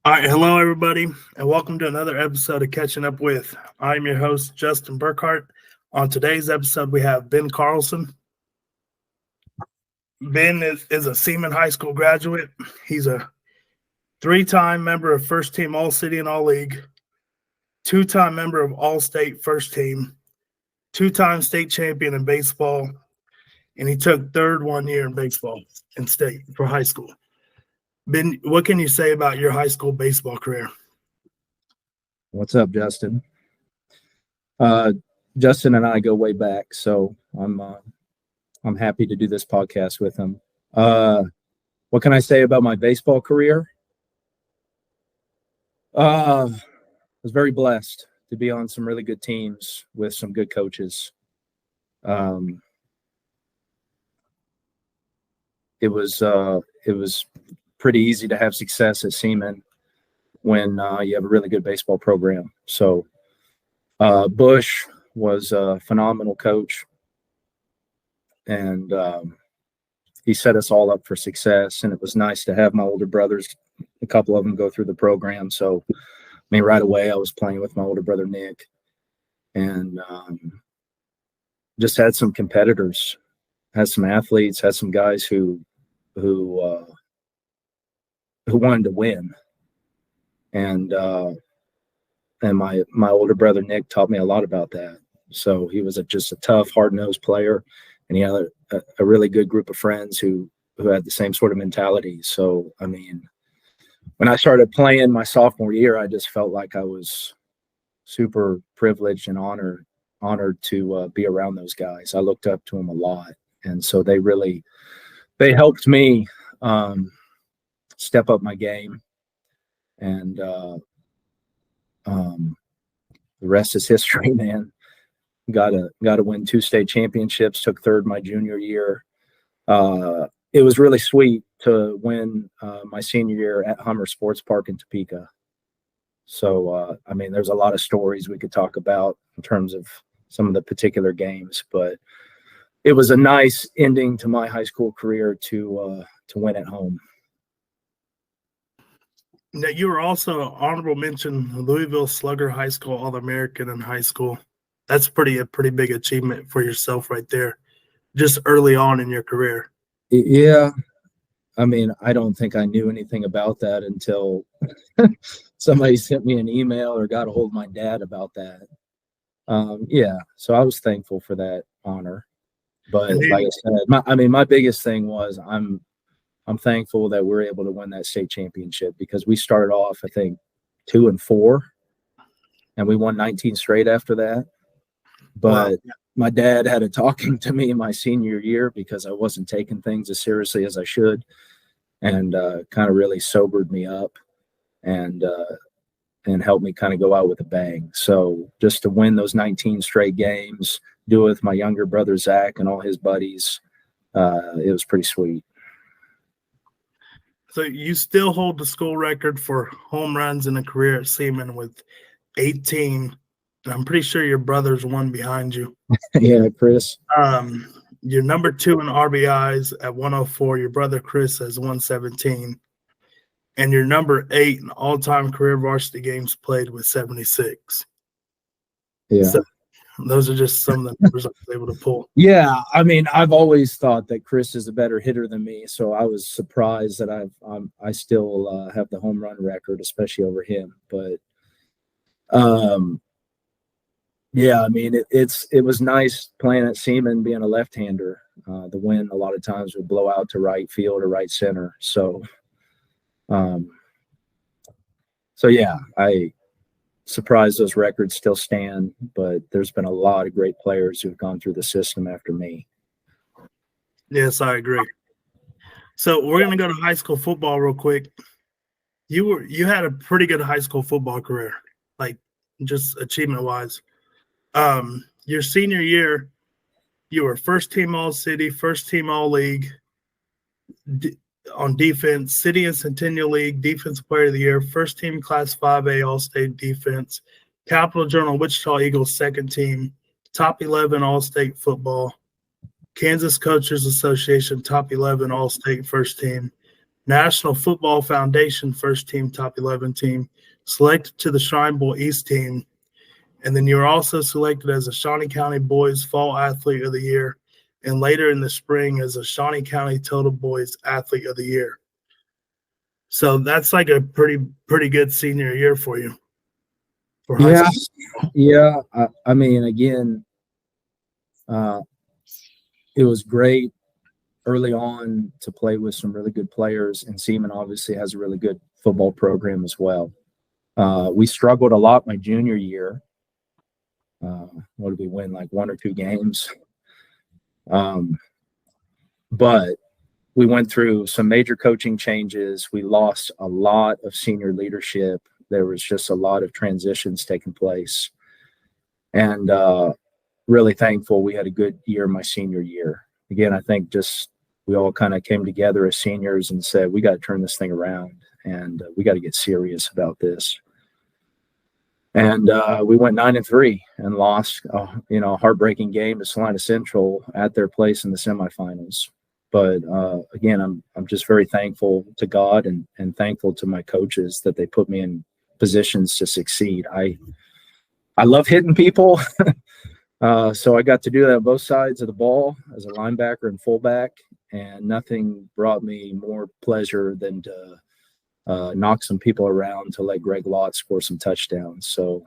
All right, hello everybody, and welcome to another episode of Catching Up With. I'm your host, Justin Burkhart. On today's episode, we have Ben Carlson. Ben is a Seaman High School graduate. He's a three-time member of First Team All-City and All-League, two-time member of All-State First Team, two-time state champion in baseball, and he took third 1 year in baseball in state for high school. Ben, what can you say about your high school baseball career? What's up, Justin? Justin and I go way back, so I'm happy to do this podcast with him. What can I say about my baseball career? I was very blessed to be on some really good teams with some good coaches. It was pretty easy to have success at Seaman when you have a really good baseball program. So Bush was a phenomenal coach, and he set us all up for success. And it was nice to have my older brothers, a couple of them, go through the program. So, I mean, right away I was playing with my older brother, Nick, and just had some competitors, had some athletes, had some guys who wanted to win. And my older brother, Nick, taught me a lot about that. So he was just a tough, hard-nosed player, and he had a really good group of friends who had the same sort of mentality. So, I mean, when I started playing my sophomore year, I just felt like I was super privileged and honored to be around those guys. I looked up to them a lot. And so they helped me step up my game. And the rest is history, man. Got to win 2 state championships, took third my junior year. It was really sweet to win my senior year at Hummer Sports Park in Topeka. So, I mean, there's a lot of stories we could talk about in terms of some of the particular games, but it was a nice ending to my high school career to win at home. Now, you were also an honorable mention Louisville Slugger High School All-American in high school. That's a pretty big achievement for yourself right there, just early on in your career. Yeah. I mean, I don't think I knew anything about that until somebody sent me an email or got a hold of my dad about that. Yeah, so I was thankful for that honor. But like I said, my biggest thing was I'm thankful that we're able to win that state championship, because we started off, I think, 2-4, and we won 19 straight after that. But my dad had a talking to me in my senior year because I wasn't taking things as seriously as I should, and kind of really sobered me up and helped me kind of go out with a bang. So just to win those 19 straight games, do it with my younger brother Zach and all his buddies, it was pretty sweet. So you still hold the school record for home runs in a career at Seaman with 18. And I'm pretty sure your brother's one behind you. Yeah, Chris. You're number 2 in RBIs at 104. Your brother Chris has 117. And you're number 8 in all-time career varsity games played with 76. Yeah. So those are just some of the numbers I was able to pull. Yeah, I mean, I've always thought that Chris is a better hitter than me, so I was surprised that I still have the home run record, especially over him. But yeah, I mean, it was nice playing at Seaman, being a left-hander. The wind a lot of times would blow out to right field or right center. So yeah, I surprised those records still stand, but there's been a lot of great players who've gone through the system after me. Yes, I agree. So we're going to go to high school football real quick. You had a pretty good high school football career, like just achievement-wise. Your senior year, you were first team All-City, first team All-League on defense, City and Centennial League Defensive Player of the Year, first team Class 5A All-State defense, Capital Journal Wichita Eagles second team, top 11 All-State football, Kansas Coaches Association top 11 All-State first team, National Football Foundation first team, top 11 team, selected to the Shrine Bowl East team. And then you were also selected as a Shawnee County Boys Fall Athlete of the Year, and later in the spring as a Shawnee County Total Boys Athlete of the Year. So that's like a pretty good senior year for you. For high Yeah, school. yeah. I mean, again, it was great early on to play with some really good players, and Seaman obviously has a really good football program as well. We struggled a lot my junior year. What did we win? Like 1 or 2 games. But we went through some major coaching changes. We lost a lot of senior leadership. There was just a lot of transitions taking place. And really thankful we had a good year my senior year. Again, I think just we all kind of came together as seniors and said, we got to turn this thing around, and we got to get serious about this. And we went 9-3 and lost, a heartbreaking game to Salina Central at their place in the semifinals. But again, I'm just very thankful to God and thankful to my coaches that they put me in positions to succeed. I love hitting people. So I got to do that on both sides of the ball as a linebacker and fullback, and nothing brought me more pleasure than to knock some people around to let Greg Lott score some touchdowns. So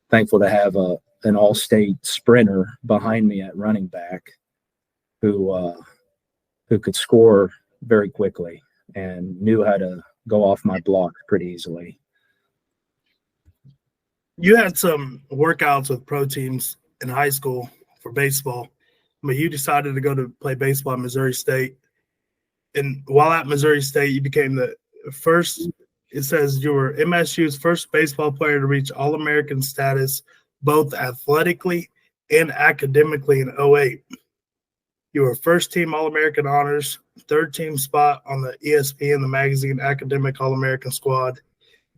thankful to have an all-state sprinter behind me at running back who could score very quickly and knew how to go off my block pretty easily. You had some workouts with pro teams in high school for baseball, but you decided to go to play baseball at Missouri State. And while at Missouri State, you became the first, it says you were MSU's first baseball player to reach All-American status, both athletically and academically in 2008. You were first-team All-American honors, third-team spot on the ESPN, the magazine Academic All-American squad,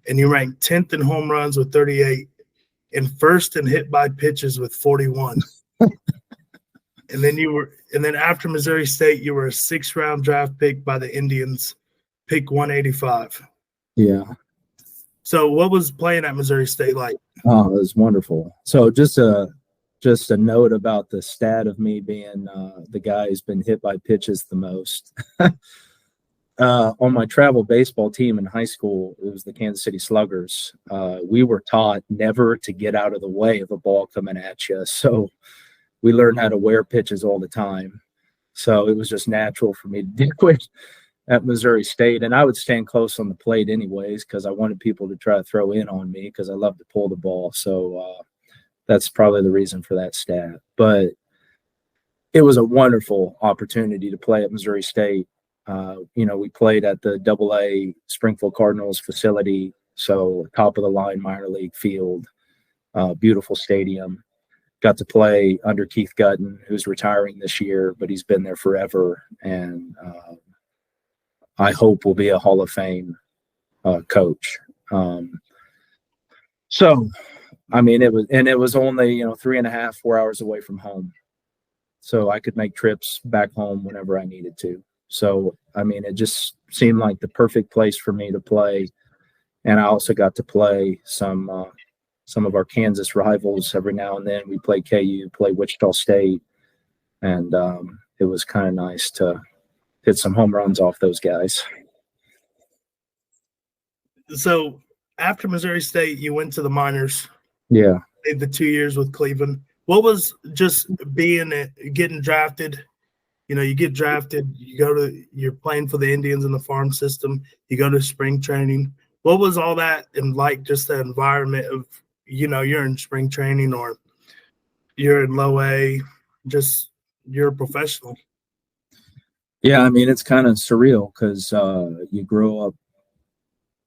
and you ranked 10th in home runs with 38 and first in hit by pitches with 41. And then after Missouri State, you were a 6th-round draft pick by the Indians, pick 185. Yeah. So what was playing at Missouri State like? Oh, it was wonderful. So just a note about the stat of me being the guy who's been hit by pitches the most. On my travel baseball team in high school, it was the Kansas City Sluggers. We were taught never to get out of the way of a ball coming at you. So we learned how to wear pitches all the time. So it was just natural for me to do it at Missouri State. And I would stand close on the plate anyways because I wanted people to try to throw in on me because I love to pull the ball. So that's probably the reason for that stat. But it was a wonderful opportunity to play at Missouri State. We played at the AA Springfield Cardinals facility, so top of the line minor league field, beautiful stadium. Got to play under Keith Gutton, who's retiring this year, but he's been there forever, and I hope will be a Hall of Fame coach. So, I mean, it was only 3.5, 4 hours away from home, so I could make trips back home whenever I needed to. So, I mean, it just seemed like the perfect place for me to play. And I also got to play some of our Kansas rivals every now and then. We play KU, play Wichita State. And it was kind of nice to hit some home runs off those guys. So after Missouri State, you went to the minors. Yeah. Played the 2 years with Cleveland. What was just getting drafted? You get drafted, you're playing for the Indians in the farm system, you go to spring training. What was all that and like just the environment of, you're in spring training or you're in low A, just you're a professional? Yeah, I mean, it's kind of surreal because you grow up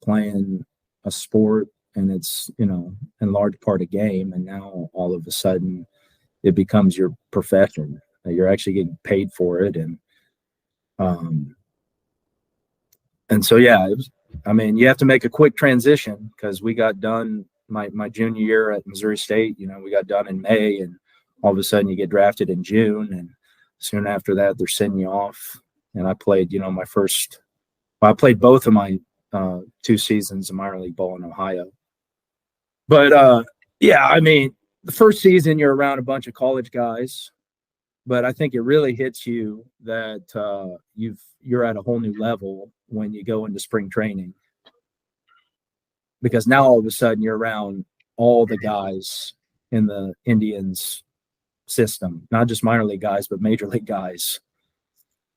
playing a sport and it's, in large part a game. And now all of a sudden it becomes your profession. You're actually getting paid for it. And so, yeah, you have to make a quick transition because we got done my junior year at Missouri State. We got done in May and all of a sudden you get drafted in June. And soon after that, they're sending you off. And I played, my first I played both of my 2 seasons of minor league ball in Ohio. But yeah, I mean, the first season you're around a bunch of college guys, but I think it really hits you that you're at a whole new level when you go into spring training, because now all of a sudden you're around all the guys in the Indians system, not just minor league guys, but major league guys.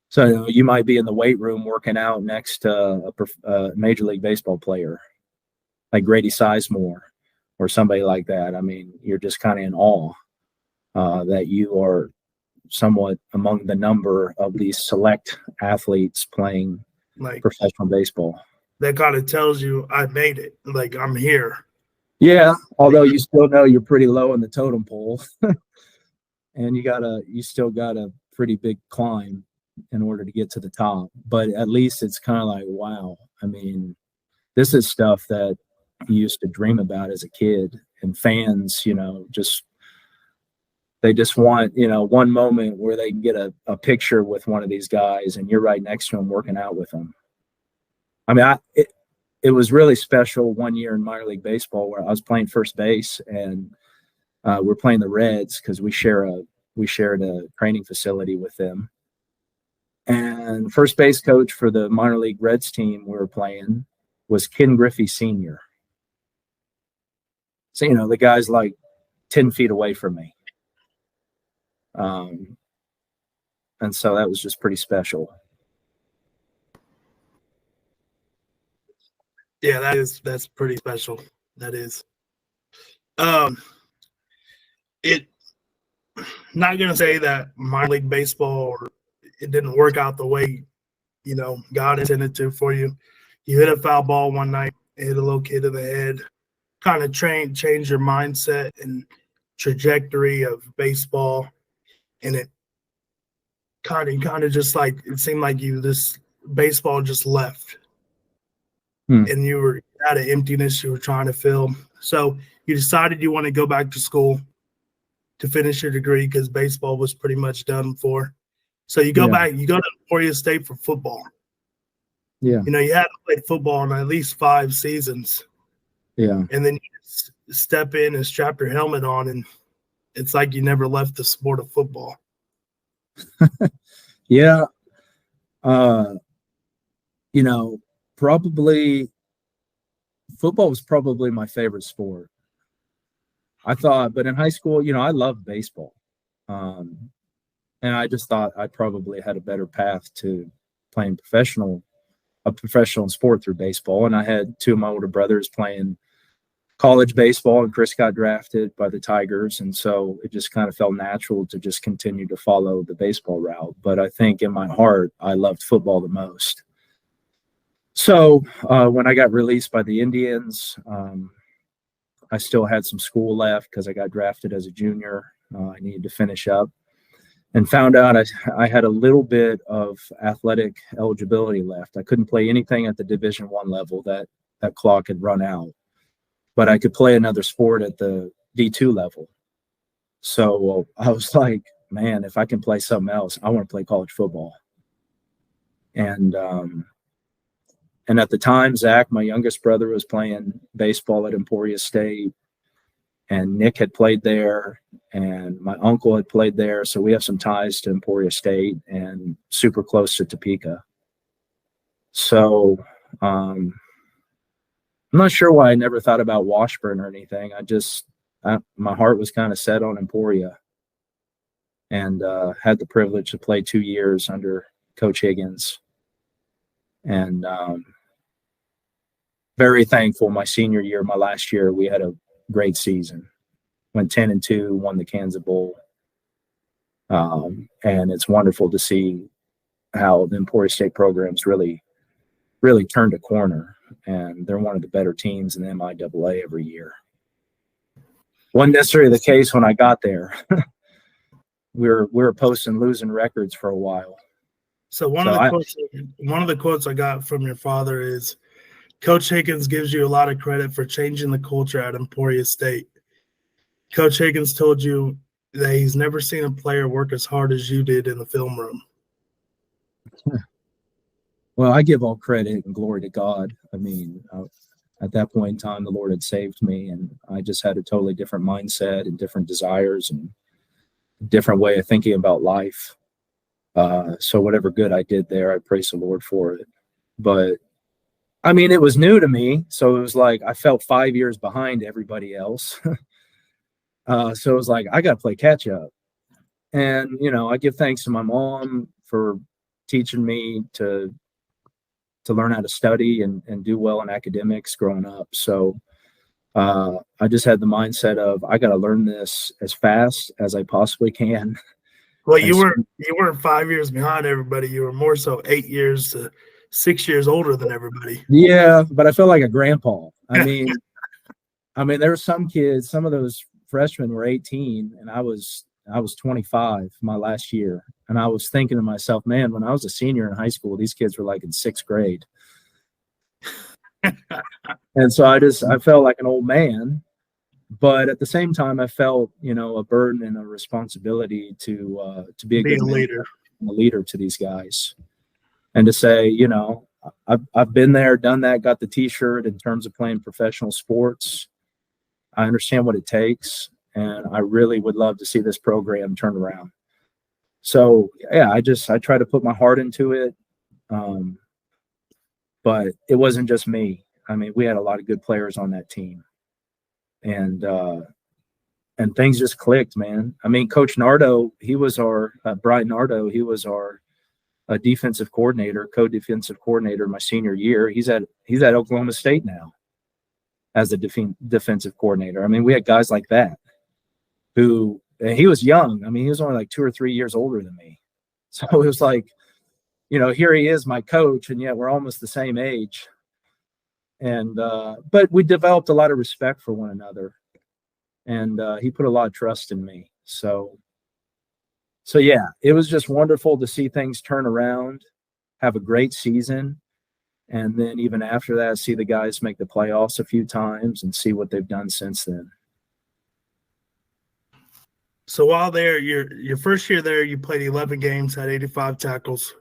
So you might be in the weight room working out next to a Major League Baseball player like Grady Sizemore or somebody like that. I mean, you're just kind of in awe that you are somewhat among the number of these select athletes playing Like professional baseball. that kind of tells you I made it. Like I'm here. Yeah, although you still know you're pretty low in the totem pole, and you still got a pretty big climb in order to get to the top. But at least it's kind of like, wow. I mean, this is stuff that you used to dream about as a kid, and fans, they just want, one moment where they can get a picture with one of these guys and you're right next to them working out with them. I mean, it was really special one year in minor league baseball where I was playing first base, and we're playing the Reds because we shared a training facility with them. And first base coach for the minor league Reds team we were playing was Ken Griffey Sr. So, the guy's like 10 feet away from me. And so that was just pretty special. Yeah, that's pretty special. That is. It not gonna say that minor league baseball or it didn't work out the way God intended to for you. You hit a foul ball one night, hit a little kid in the head, kind of change your mindset and trajectory of baseball, and it kind of just like it seemed like this baseball just left, and you were out of emptiness you were trying to fill. So you decided you want to go back to school to finish your degree because baseball was pretty much done for. So you go back, you go to Emporia State for football. Yeah. You hadn't played football in at least 5 seasons. Yeah. And then you step in and strap your helmet on, and it's like you never left the sport of football. Yeah. Probably football was probably my favorite sport. I thought, but in high school, I loved baseball. And I just thought I probably had a better path to playing a professional sport through baseball. And I had 2 of my older brothers playing college baseball, and Chris got drafted by the Tigers. And so it just kind of felt natural to just continue to follow the baseball route. But I think in my heart, I loved football the most. So when I got released by the Indians, I still had some school left because I got drafted as a junior. I needed to finish up, and found out I had a little bit of athletic eligibility left. I couldn't play anything at the Division I level. That clock had run out, but I could play another sport at the D2 level. So I was like, man, if I can play something else, I want to play college football. And at the time, Zach, my youngest brother, was playing baseball at Emporia State, and Nick had played there, and my uncle had played there. So we have some ties to Emporia State and super close to Topeka. So I'm not sure why I never thought about Washburn or anything. My heart was kind of set on Emporia, and had the privilege to play 2 years under Coach Higgins. And very thankful my senior year, my last year, we had a great season. Went 10-2, won the Kansas Bowl. And it's wonderful to see how the Emporia State programs really, really turned a corner. And they're one of the better teams in the MIAA every year. Wasn't necessarily the case when I got there. we were posting losing records for a while. So one of the quotes I got from your father is, Coach Higgins gives you a lot of credit for changing the culture at Emporia State. Coach Higgins told you that he's never seen a player work as hard as you did in the film room. Well, I give all credit and glory to God. I mean, at that point in time, the Lord had saved me, and I just had a totally different mindset and different desires and different way of thinking about life. So whatever good I did there, I praise the Lord for it. But I mean, it was new to me. So it was like I felt 5 years behind everybody else. So it was like, I got to play catch up. And, I give thanks to my mom for teaching me to learn how to study and do well in academics growing up. So I just had the mindset of, I got to learn this as fast as I possibly can. Well, you weren't 5 years behind everybody. You were more so 8 years to 6 years older than everybody. Yeah, but I felt like a grandpa. I mean, there were some kids, some of those freshmen were 18, and I was 25 my last year. And I was thinking to myself, man, when I was a senior in high school, these kids were like in 6th grade. And so I felt like an old man, but at the same time, I felt, a burden and a responsibility to be a good leader, a leader to these guys, and to say, I've been there, done that, got the T-shirt in terms of playing professional sports. I understand what it takes, and I really would love to see this program turn around. So yeah, I try to put my heart into it, but it wasn't just me. I mean, we had a lot of good players on that team, and things just clicked, man. I mean, Coach Nardo, he was our Brian Nardo. He was our defensive coordinator, co-defensive coordinator my senior year. He's at Oklahoma State now as a defensive coordinator. I mean, we had guys like that who, and he was young. I mean, he was only like 2 or 3 years older than me. So it was like, here he is, my coach, and yet we're almost the same age. And but we developed a lot of respect for one another, and he put a lot of trust in me. So yeah, it was just wonderful to see things turn around, have a great season, and then even after that, see the guys make the playoffs a few times and see what they've done since then. So while there, your first year there, you played 11 games, had 85 tackles.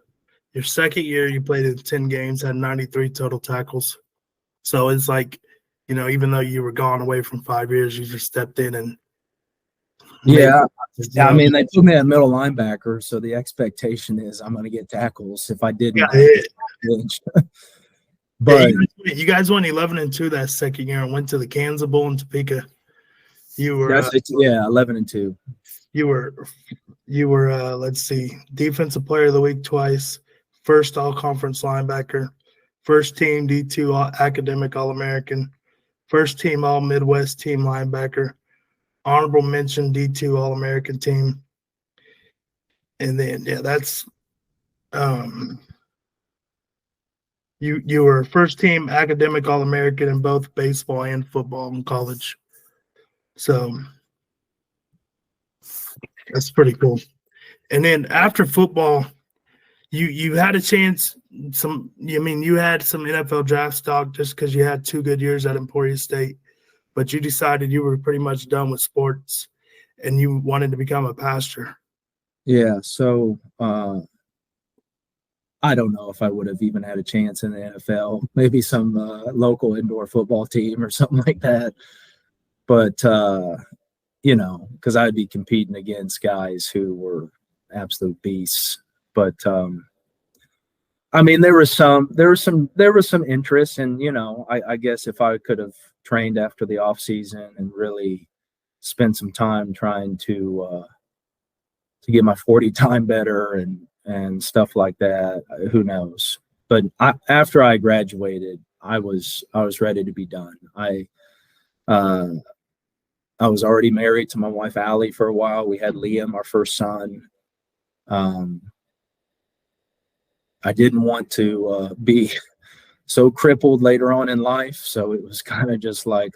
Your second year, you played in 10 games, had 93 total tackles. So it's like, even though you were gone away from 5 years, you just stepped in and I mean, they put me at middle linebacker, so the expectation is I'm going to get tackles. If I didn't, but you guys went 11-2 that second year and went to the Kansas Bowl in Topeka. You were 11-2. You were let's see, defensive player of the week twice, first all-conference linebacker, first team D2 academic All-American, first team All-Midwest team linebacker, honorable mention D2 All-American team. And then, that's you were first team academic All-American in both baseball and football in college. So that's pretty cool. And then after football, you had a chance. You had some NFL draft stock just because you had 2 good years at Emporia State, but you decided you were pretty much done with sports and you wanted to become a pastor. Yeah. So I don't know if I would have even had a chance in the NFL, maybe some local indoor football team or something like that. But, because I'd be competing against guys who were absolute beasts. But, I mean, there was some interest, and, I guess if I could have trained after the off season and really spent some time trying to get my 40 time better and stuff like that, who knows? But after I graduated, I was ready to be done. I was already married to my wife, Allie, for a while. We had Liam, our first son. I didn't want to be so crippled later on in life. So it was kind of just like,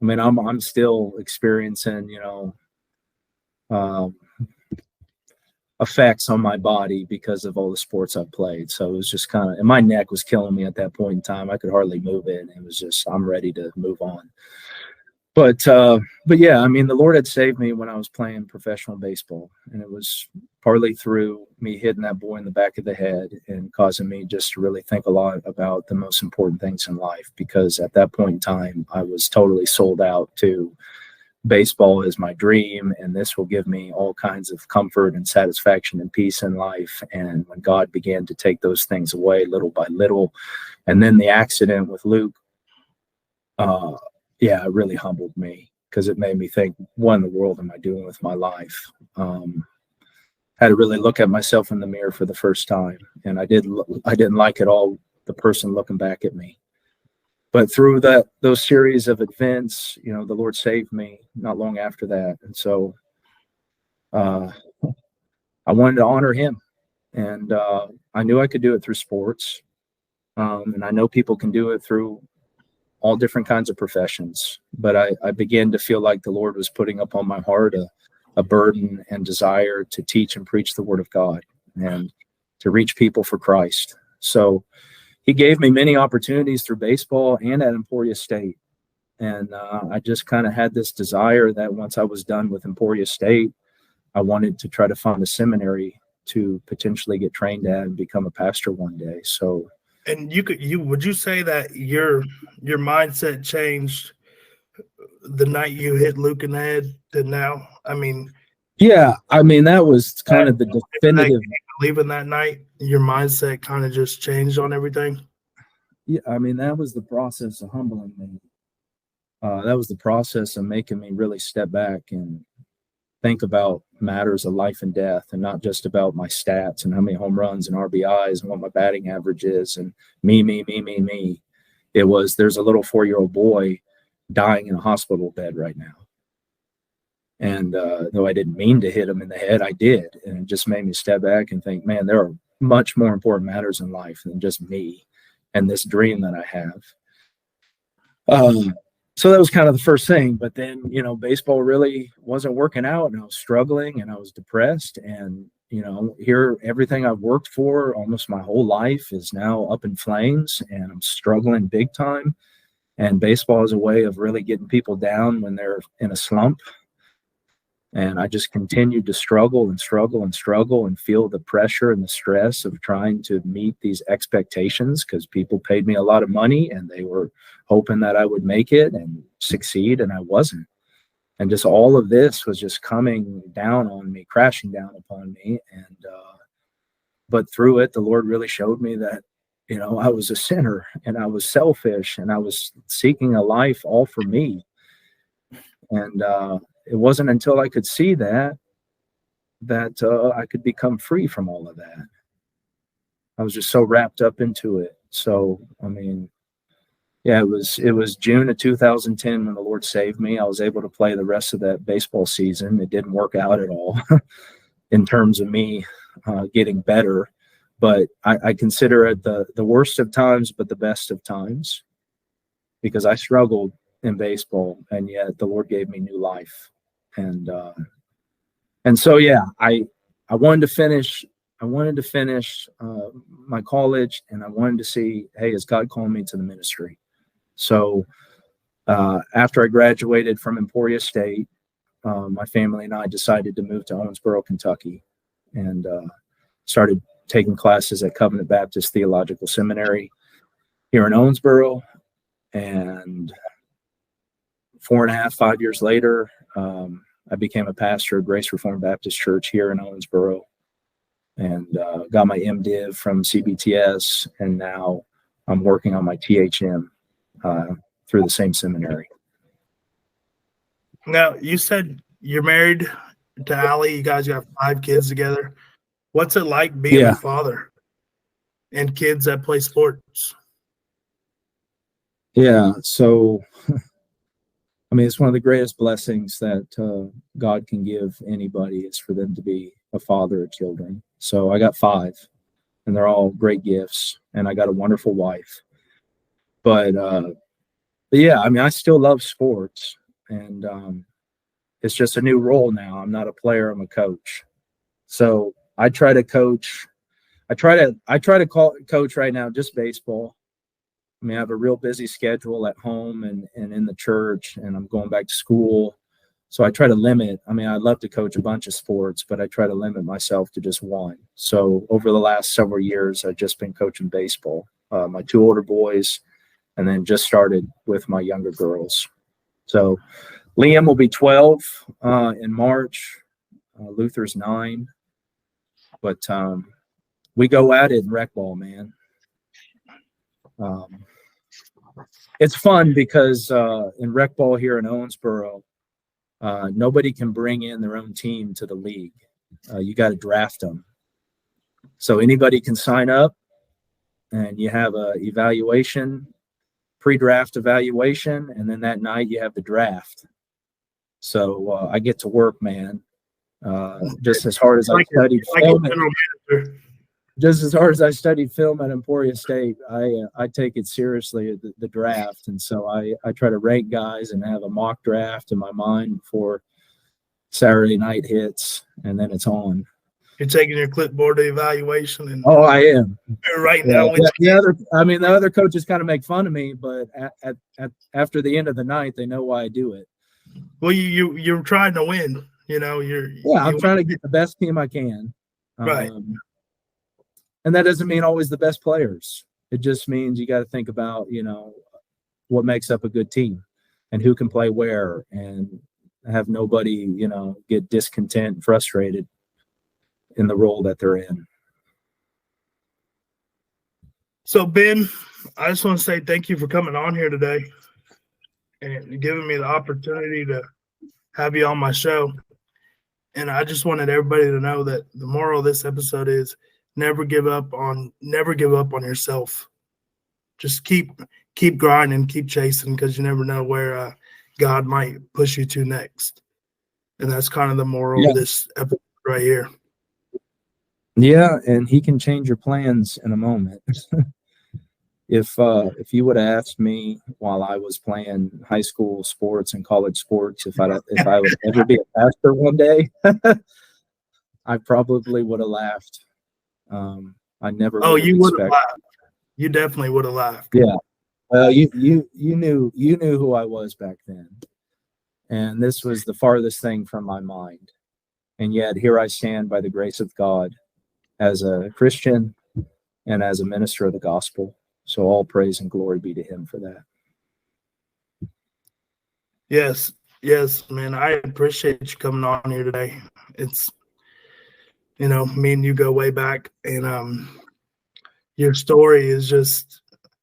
I'm still experiencing, effects on my body because of all the sports I've played. So it was just kind of, and my neck was killing me at that point in time. I could hardly move it. It was just, I'm ready to move on. But yeah, I mean, the Lord had saved me when I was playing professional baseball, and it was partly through me hitting that boy in the back of the head and causing me just to really think a lot about the most important things in life. Because at that point in time, I was totally sold out to baseball is my dream, and this will give me all kinds of comfort and satisfaction and peace in life. And when God began to take those things away little by little, and then the accident with Luke, yeah, it really humbled me, because it made me think, what in the world am I doing with my life? Had to really look at myself in the mirror for the first time, and I didn't like at all the person looking back at me. But through those series of events, the Lord saved me not long after that. And so I wanted to honor him. And I knew I could do it through sports. And I know people can do it through all different kinds of professions. But I began to feel like the Lord was putting upon my heart a burden and desire to teach and preach the word of God and to reach people for Christ. So he gave me many opportunities through baseball and at Emporia State. And I just kind of had this desire that once I was done with Emporia State, I wanted to try to find a seminary to potentially get trained at and become a pastor one day. So, and would you say that your mindset changed the night you hit Luke in the head to now? I mean, yeah, I mean, that was kind of the definitive. Leaving that night, your mindset kind of just changed on everything. Yeah, I mean, that was the process of humbling me. That was the process of making me really step back and think about matters of life and death, and not just about my stats and how many home runs and RBIs and what my batting average is and me. It was, there's a little 4-year-old boy dying in a hospital bed right now. And though I didn't mean to hit him in the head, I did. And it just made me step back and think, man, there are much more important matters in life than just me and this dream that I have. So that was kind of the first thing. But then, baseball really wasn't working out, and I was struggling and I was depressed. And, here, everything I've worked for almost my whole life is now up in flames, and I'm struggling big time. And baseball is a way of really getting people down when they're in a slump. And I just continued to struggle and feel the pressure and the stress of trying to meet these expectations, because people paid me a lot of money and they were hoping that I would make it and succeed, and I wasn't. And just all of this was just coming down on me, crashing down upon me. And but through it, the Lord really showed me that, I was a sinner, and I was selfish, and I was seeking a life all for me. And it wasn't until I could see that I could become free from all of that. I was just so wrapped up into it. So, I mean, yeah, it was June of 2010 when the Lord saved me. I was able to play the rest of that baseball season. It didn't work out at all in terms of me getting better, but I consider it the worst of times, but the best of times, because I struggled in baseball, and yet the Lord gave me new life. And so, yeah, I wanted to finish my college, and I wanted to see, hey, is God calling me to the ministry? So after I graduated from Emporia State, my family and I decided to move to Owensboro, Kentucky, and started taking classes at Covenant Baptist Theological Seminary here in Owensboro. And 5 years later, I became a pastor at Grace Reformed Baptist Church here in Owensboro, and got my MDiv from CBTS, and now I'm working on my THM through the same seminary. Now, you said you're married to Allie. You guys got 5 kids together. What's it like being a father and kids that play sports? Yeah, so I mean, it's one of the greatest blessings that God can give anybody, is for them to be a father of children. So I got 5, and they're all great gifts, and I got a wonderful wife. But yeah, I mean, I still love sports, and it's just a new role now. I'm not a player, I'm a coach. So I try to coach. I try to coach right now just baseball. I mean, I have a real busy schedule at home and in the church, and I'm going back to school. So I try to limit. I mean, I'd love to coach a bunch of sports, but I try to limit myself to just one. So over the last several years, I've just been coaching baseball. My two older boys, and then just started with my younger girls. So Liam will be 12 in March. Luther's 9. But we go at it in rec ball, man. It's fun because in rec ball here in Owensboro, nobody can bring in their own team to the league. You got to draft them. So anybody can sign up, and you have a evaluation, pre-draft evaluation, and then that night you have the draft. So I get to work, man. Just as hard as I studied film, just as hard as I studied film at Emporia State, I take it seriously, the draft. And so I try to rank guys and have a mock draft in my mind before Saturday night hits, and then it's on. You're taking your clipboard evaluation, and I am right now. The other coaches kind of make fun of me, but after the end of the night, they know why I do it. Well, you're trying to win. I'm trying to get the best team I can. Right. And that doesn't mean always the best players. It just means you got to think about, what makes up a good team and who can play where, and have nobody, get discontent and frustrated in the role that they're in. So, Ben, I just want to say thank you for coming on here today and giving me the opportunity to have you on my show. And I just wanted everybody to know that the moral of this episode is never give up on yourself. Just keep grinding, keep chasing, because you never know where God might push you to next. And that's kind of the moral of this episode right here. Yeah, and he can change your plans in a moment. If you would have asked me while I was playing high school sports and college sports if I would ever be a pastor one day, I probably would have laughed. I never. Oh, you would have laughed. You definitely would have laughed. Yeah. Well, you knew who I was back then, and this was the farthest thing from my mind. And yet here I stand by the grace of God as a Christian and as a minister of the gospel. So all praise and glory be to him for that. Yes, man. I appreciate you coming on here today. It's, me and you go way back, and your story is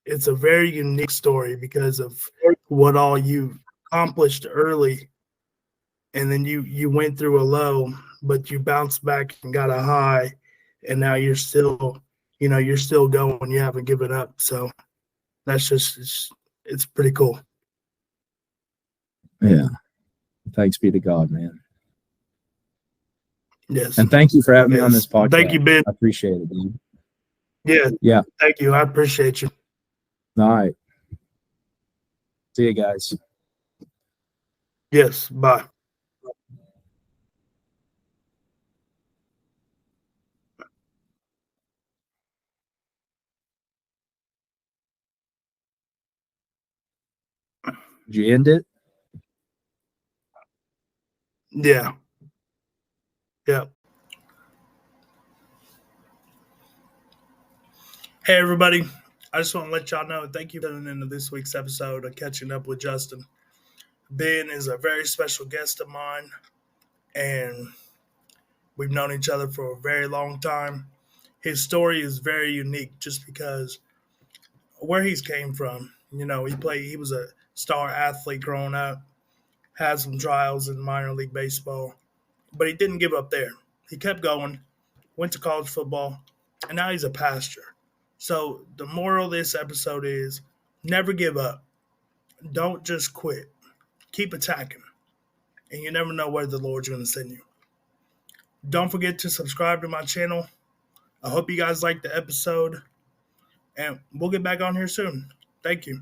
it's a very unique story because of what all you accomplished early, and then you went through a low, but you bounced back and got a high, and now you're still going. You haven't given up. So that's it's pretty cool. Yeah. Thanks be to God, man. Yes. And thank you for having me on this podcast. Thank you, Ben. I appreciate it, dude. Yeah. Thank you. I appreciate you. All right. See you guys. Yes. Bye. Did you end it? Yeah. Hey, everybody. I just want to let y'all know, thank you for tuning into this week's episode of Catching Up with Justin. Ben is a very special guest of mine, and we've known each other for a very long time. His story is very unique just because where he's came from. He was a star athlete growing up, had some trials in minor league baseball, but he didn't give up there. He kept going, went to college football, and now he's a pastor. So the moral of this episode is never give up. Don't just quit. Keep attacking. And you never know where the Lord's going to send you. Don't forget to subscribe to my channel. I hope you guys liked the episode. And we'll get back on here soon. Thank you.